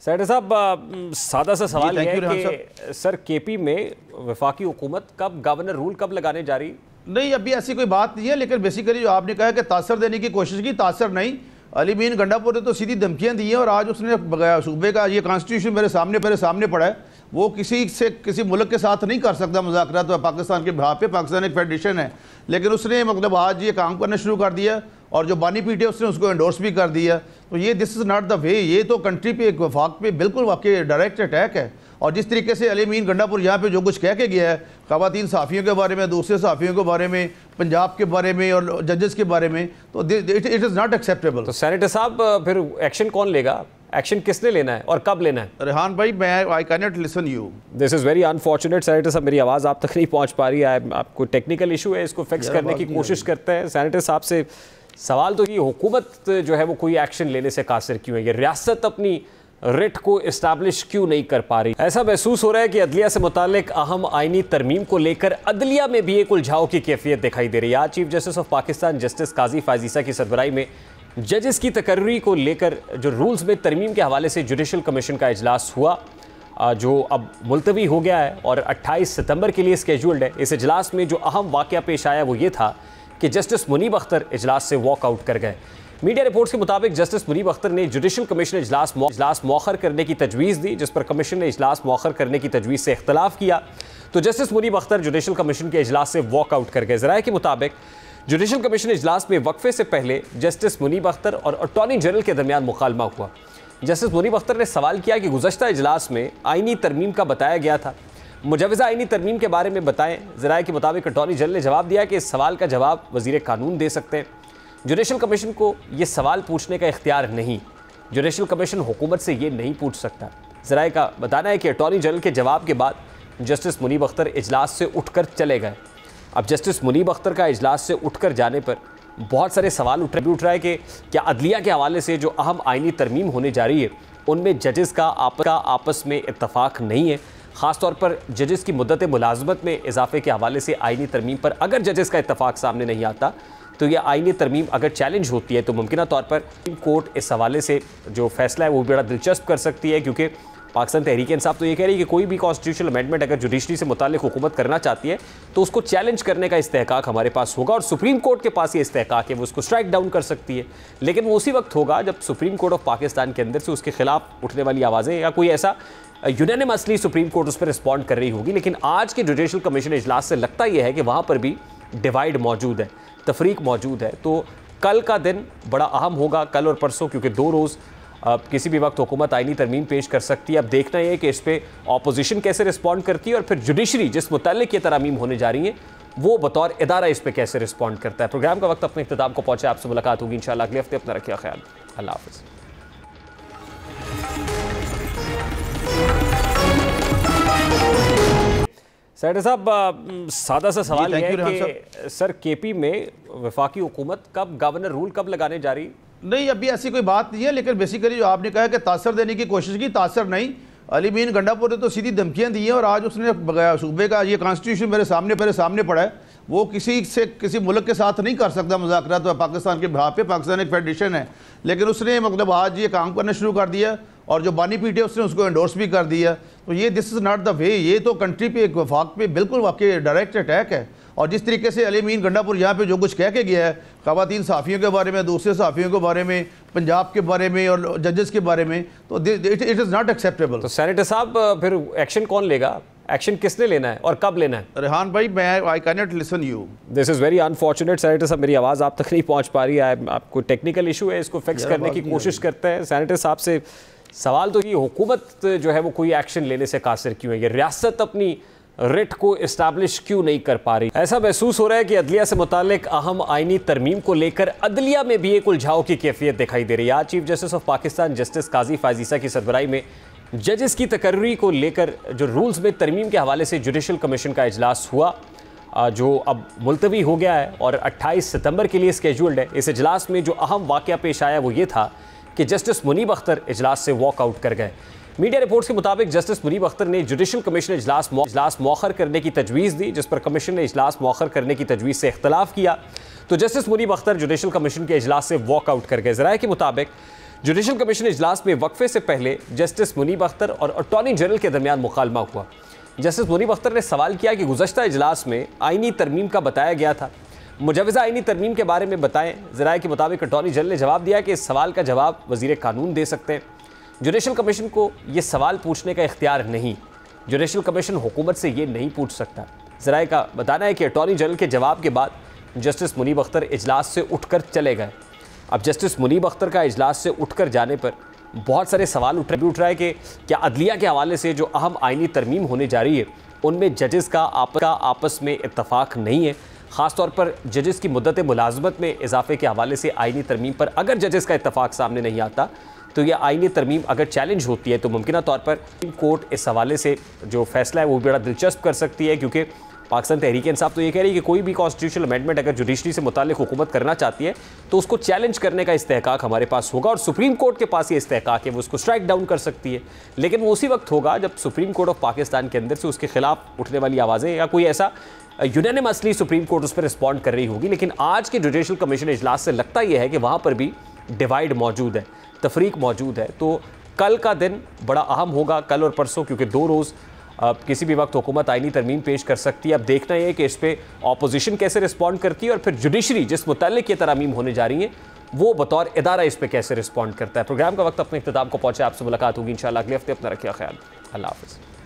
सैयद साहब, सादा सा सवाल है कि सर केपी में वफाकी हुकूमत कब गवर्नर रूल कब लगाने जा रही? नहीं, अभी ऐसी कोई बात नहीं है, लेकिन बेसिकली जो आपने कहा कि तासर देने की कोशिश की, तासर नहीं। अली मीन गंडापुर ने तो सीधी धमकियां दी हैं और आज उसने सूबे का ये कॉन्स्टिट्यूशन मेरे सामने पड़ा है। वो किसी मुल्क के साथ नहीं कर सकता मुज़ाकरात, तो पाकिस्तान के बिहाफ पे, पाकिस्तान एक फेडरेशन है, लेकिन उसने मतलब आज ये काम करना शुरू कर दिया और जो बानी पीटे उसने उसको एंडोर्स भी कर दिया। तो ये this is not the way, ये तो कंट्री पे एक वफाक पे बिल्कुल वाकई डायरेक्ट अटैक है। और जिस तरीके से अली मीन गंडापुर यहाँ पे जो कुछ कह के गया है ख़वातीन सहाफ़ियों के बारे में, दूसरे सहाफ़ियों के बारे में, पंजाब के बारे में और जजेस के बारे में, तो इट इज़ नॉट एक्सेप्टेबल। तो सेनेटर साहब, फिर एक्शन कौन लेगा? एक्शन किसने लेना है और कब लेना है? रेहान भाई, मैं I can not listen you. This is very unfortunate senator साहब, मेरी आवाज़ आप तक नहीं पहुँच पा रही है। आपको टेक्निकल इशू है, इसको फिक्स करने की कोशिश करते हैं। सेनेटर साहब से सवाल तो ये, हुकूमत जो है वो कोई एक्शन लेने से कासिर क्यों है? ये रियासत अपनी रिट को इस्टेब्लिश क्यों नहीं कर पा रही? ऐसा महसूस हो रहा है कि अदलिया से मुतालिक अहम आइनी तरमीम को लेकर अदलिया में भी एक उलझाव की कैफियत दिखाई दे रही है। आज chief justice of Pakistan justice Qazi फायजीसा की सरबराही में जजेस की तकर्री को लेकर जो रूल्स में तरमीम के हवाले से जुडिशल कमीशन का इजलास हुआ, जो अब मुलतवी हो गया है और 28 सितंबर के लिए स्केड्यूल्ड है। इस इजलास में जो अहम वाक़या पेश आया वो ये था कि जस्टिस मुनीब अख्तर इजलास से वॉकआउट कर गए। मीडिया रिपोर्ट्स के मुताबिक जस्टिस मुनीब अख्तर ने जुडिशल कमीशन इजलास मौखर करने की तजवीज़ दी, जिस पर कमीशन ने इजलास मौखर करने की तजवीज़ से इख्तलाफ किया। तो justice Munib Akhtar judicial commission के इजलास से वॉकआउट कर गए। ज़राए के मुताबिक जुडिशल कमीशन इजलास में वक्फे से पहले जस्टिस मुनीब अख्तर और अटॉर्नी जनरल के दरमियान मुकालमा हुआ। जस्टिस मुनीब अख्तर ने सवाल किया कि गुज़श्ता इजलास में आइनी तरमीम का बताया गया था, मुजवज़ा आइनी तरमीम के बारे में बताएं। ज़राए के मुताबिक अटॉर्नी जनरल ने जवाब दिया कि इस सवाल का जवाब वज़ीर कानून दे सकते हैं। जुडिशल कमीशन को ये सवाल पूछने का इख्तियार नहीं, जुडिशल कमीशन हुकूमत से ये नहीं पूछ सकता। ज़राए का बताना है कि अटॉर्नी जनरल के जवाब के बाद जस्टिस मुनीब अख्तर इजलास से उठकर चले गए। अब जस्टिस मुनीब अख्तर का इजलास से उठकर जाने पर बहुत सारे सवाल उठ रहा है कि क्या अदलिया के हवाले से जो अहम आइनी तरमीम होने जा रही है उनमें जजेस का आपस में इत्तफाक नहीं है। ख़ासतौर पर जजेस की मुद्दत मुलाजमत में इजाफे के हवाले से आइनी तरमीम पर अगर जजेस का इत्तफाक सामने नहीं आता तो यह आइनी तरमीम अगर चैलेंज होती है तो मुमकिन तौर पर सुप्रीम कोर्ट इस हवाले से जो फैसला है वो बड़ा दिलचस्प कर सकती है, क्योंकि पाकिस्तान तहरीक इंसाफ तो ये कह रही है कि कोई भी कॉन्स्टिट्यूशनल अमेंडमेंट अगर जुडिशरी से मुताल्लिक हुकूमत करना चाहती है तो उसको चैलेंज करने का इस्तेहकाक हमारे पास होगा और सुप्रीम कोर्ट के पास ये इस्तेहकाक है, वो उसको स्ट्राइक डाउन कर सकती है। लेकिन वो उसी वक्त होगा जब सुप्रीम कोर्ट ऑफ पाकिस्तान के अंदर से उसके खिलाफ उठने वाली आवाज़ें या कोई ऐसा यूनानिमसली सुप्रीम कोर्ट उस पर रिस्पॉन्ड कर रही होगी। लेकिन आज के जुडिशल कमीशन इजलास से लगता यह है कि वहाँ पर भी डिवाइड मौजूद है, तफरीक मौजूद है। तो कल का दिन बड़ा अहम होगा, कल और परसों, क्योंकि 2 रोज़ किसी भी वक्त हुकूमत आइनी तरमीम पेश कर सकती है। अब देखना यह है कि इस पर अपोजिशन कैसे रिस्पॉन्ड करती है और फिर जुडिशरी जिस मुताल्लिक ये तरमीम होने जा रही हैं वो बतौर इदारा इस पर कैसे रिस्पॉन्ड करता है। प्रोग्राम का वक्त अपने इख्तिताम को पहुँचे, आपसे मुलाकात होगी इंशाअल्लाह अगले हफ्ते। अपना रखिए ख्याल, अल्लाह हाफ़िज़। सैयद साहब, सादा सा सवाल है कि सर केपी में वफाकी हुकूमत कब गवर्नर रूल कब लगाने जा रही? नहीं, अभी ऐसी कोई बात नहीं है, लेकिन बेसिकली जो आपने कहा कि तासर देने की कोशिश की, तासर नहीं। अली मीन गंडापुर ने तो सीधी धमकियां दी हैं और आज उसने सूबे का ये कॉन्स्टिट्यूशन मेरे सामने पड़ा है। वो किसी मुल्क के साथ नहीं कर सकता मुज़ाकरात, तो पाकिस्तान के बिहाफ पे, पाकिस्तान एक फेडरेशन है, लेकिन उसने मतलब आज ये काम करना शुरू कर दिया और जो बानी पीटे उसने उसको एंडोर्स भी कर दिया। तो ये this is not the way, ये तो कंट्री पे एक वफाक पे बिल्कुल वाकई डायरेक्ट अटैक है। और जिस तरीके से अली मीन गंडापुर यहाँ पे जो कुछ कह के गया है ख़वातीन सहाफ़ियों के बारे में, दूसरे सहाफ़ियों के बारे में, पंजाब के बारे में और जजेस के बारे में, तो इट इज़ नॉट एक्सेप्टेबल। तो सेनेटर साहब, फिर एक्शन कौन लेगा? एक्शन किसने लेना है और कब लेना है? रेहान भाई, मैं I can not listen you. This is very unfortunate senator साहब, मेरी आवाज़ आप तक नहीं पहुँच पा रही है। आपको टेक्निकल इशू है, इसको फिक्स करने की कोशिश करते हैं। सेनेटर साहब से सवाल तो ये, हुकूमत जो है वो कोई एक्शन लेने से कासिर क्यों है? ये रियासत अपनी रिट को इस्टेब्लिश क्यों नहीं कर पा रही? ऐसा महसूस हो रहा है कि अदलिया से मुतालिक अहम आइनी तरमीम को लेकर अदलिया में भी एक उलझाव की कैफियत दिखाई दे रही है। आज chief justice of Pakistan justice Qazi फायजीसा की सरबराही में जजेस की तकर्री को लेकर जो रूल्स में तरमीम के हवाले से जुडिशल कमीशन का इजलास हुआ, जो अब मुलतवी हो गया है और 28 सितंबर के लिए स्केड्यूल्ड है। इस इजलास में जो अहम वाक़या पेश आया वो ये था कि जस्टिस मुनीब अख्तर इजलास से वॉकआउट कर गए। मीडिया रिपोर्ट्स के मुताबिक जस्टिस मुनीब अख्तर ने जुडिशल कमीशन इजलास मौखर करने की तजवीज़ दी, जिस पर कमीशन ने इजलास मौखर करने की तजवीज़ से इख्तलाफ किया। तो justice Munib Akhtar judicial commission के इजलास से वॉकआउट कर गए। ज़राए के मुताबिक जुडिशल कमीशन इजलास में वक्फे से पहले जस्टिस मुनीब अख्तर और अटॉर्नी जनरल के दरमियान मुकालमा हुआ। जस्टिस मुनीब अख्तर ने सवाल किया कि गुज़श्ता इजलास में आइनी तरमीम का बताया गया था, मुजवज़ा आइनी तरमीम के बारे में बताएं। ज़राए के मुताबिक अटॉर्नी जनरल ने जवाब दिया कि इस सवाल का जवाब वज़ीर कानून दे सकते हैं। जुडिशल कमीशन को ये सवाल पूछने का इख्तियार नहीं, जुडिशल कमीशन हुकूमत से ये नहीं पूछ सकता। ज़राए का बताना है कि अटॉर्नी जनरल के जवाब के बाद जस्टिस मुनीब अख्तर इजलास से उठकर चले गए। अब जस्टिस मुनीब अख्तर का इजलास से उठकर जाने पर बहुत सारे सवाल उठ रहा है कि क्या अदलिया के हवाले से जो अहम आइनी तरमीम होने जा रही है उनमें जजेस का आपस में इत्तफाक नहीं है। ख़ास तौर पर जजेस की मुद्दत मुलाजमत में इजाफे के हवाले से आइनी तरमीम पर अगर जजेस का इत्तफाक सामने नहीं आता तो यह आइनी तरमीम अगर चैलेंज होती है तो मुमकिन तौर पर सुप्रीम कोर्ट इस हवाले से जो फैसला है वो बड़ा दिलचस्प कर सकती है, क्योंकि पाकिस्तान तहरीक इंसाफ तो ये कह रही है कि कोई भी कॉन्स्टिट्यूशनल अमेंडमेंट अगर जुडिशरी से मुताल्लिक हुकूमत करना चाहती है तो उसको चैलेंज करने का इस्तेहकाक हमारे पास होगा और सुप्रीम कोर्ट के पास ये इस्तेहकाक है, वो उसको स्ट्राइक डाउन कर सकती है। लेकिन वो उसी वक्त होगा जब सुप्रीम कोर्ट ऑफ पाकिस्तान के अंदर से उसके खिलाफ उठने वाली आवाज़ें या कोई ऐसा यूनानिमसली सुप्रीम कोर्ट उस पर रिस्पॉन्ड कर रही होगी। लेकिन आज के जुडिशल कमीशन इजलास से लगता यह है कि वहाँ पर भी डिवाइड मौजूद है, तफरीक मौजूद है। तो कल का दिन बड़ा अहम होगा, कल और परसों, क्योंकि 2 रोज़ किसी भी वक्त हुकूमत आइनी तरमीम पेश कर सकती है। अब देखना यह है कि इस पर अपोजिशन कैसे रिस्पॉन्ड करती है और फिर जुडिशरी जिस मुताल्लिक ये तरमीम होने जा रही हैं वो बतौर इदारा इस पर कैसे रिस्पॉन्ड करता है। प्रोग्राम का वक्त अपने इख्तिताम को पहुंचा, आपसे मुलाकात होगी इंशाल्लाह अगले हफ्ते। अपना रखिए ख्याल, अल्लाह हाफ़िज़।